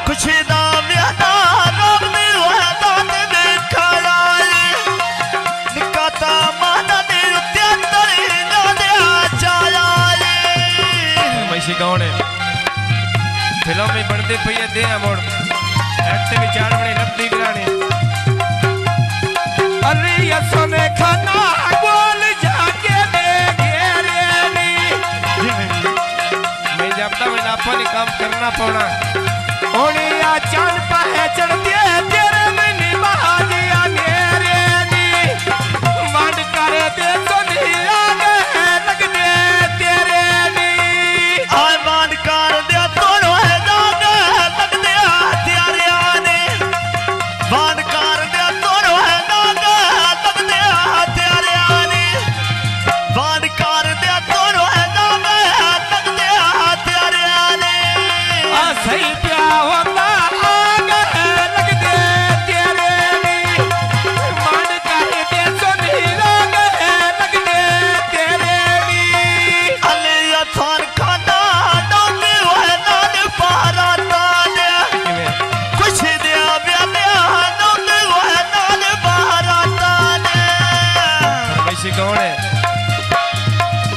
खुशदा व्यादा रब ने वादा ने खड़ाए निकाता माना ने उत्तर ना दे चालाए मैसी कौन है फिल्म में बनते पई दे मोड़ एक्ट विचार बने लंबी कराने अरे यसने खाना बोल जाके दे घेरेनी मैं जब तक मैं अपन काम करना पड़ा ओनिया चांद पे चढ़ दिए तेरे में निभाजिया घेरेनी मांड करे दे सोनी आगे लग दे तेरे नी आय मांड कर दे तोड़ो है दागे लग दे तेरे नी मांड कर दे तोड़ो है दागे लग दे तेरे नी मांड कर दे तोड़ो है दागे लग दे तेरे नी आ सही प्या होता आगे लग दे तेरे नी मांड कर दे सोनी आगे लग दे तेरे नी अले या थान खाना डोंगे है नान पारा ताने खुश दिया व्याल्या डोंगे है नान पारा ताने मैसी कौन है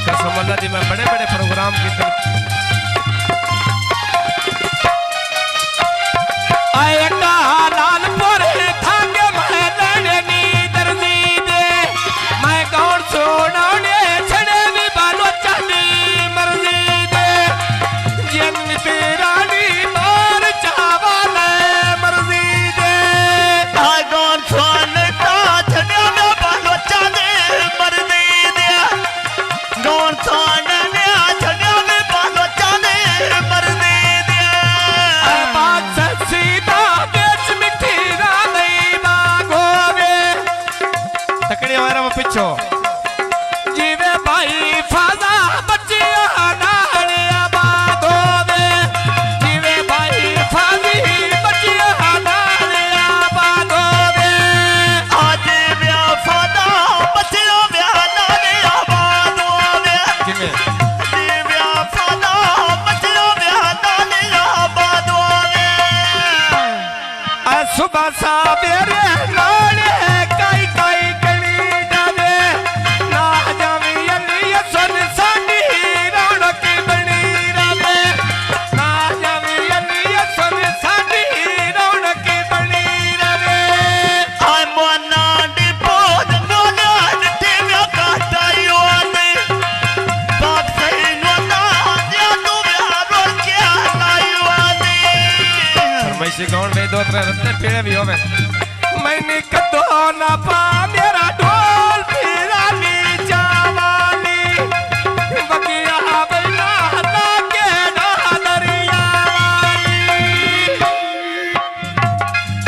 कसम अल्लाह दी मैं बड़े बड़े प्रोग्राम की तरफ आएगा लालपुर थांगे मैं लड़े नी दर्दी दे मैं कौन सोनाने छड़े भी बालो चांदी मर्जी दे जन्नत रानी मार चावल मर्जी दे आय कौन सोने का छड़े में बालो चांदी मर्जी दे कौन सोने में छड़े में बालो चांदी मर्जी दे बात सीधा बेच मिठी रानी मांगोगे तकड़े हमारा वो पिछो जीवे भाई फाजा बच्चिया नालिया बांधोगे जीवे भाई फाजी बच्चिया नालिया बांधोगे आज व्या फादा बच्चिया व्या नालिया बांधोगे किमें जीव्या फादा बच्चिया व्या नालिया बांधोगे सुबह सावेरे लाड़े काई काई कली जावे ना जावी अली सुन साडी रौनक बनी रवे ना जावी अली सुन साडी रौनक बनी रवे आय मोना दी बोद नोना डी व्या काटायो ने बात सही नोना या तू व्या रोल के लायो ने मैसी कौन वे दो तरह रत्ते पेड़े भी होवे मैंने कदो ना पा मेरा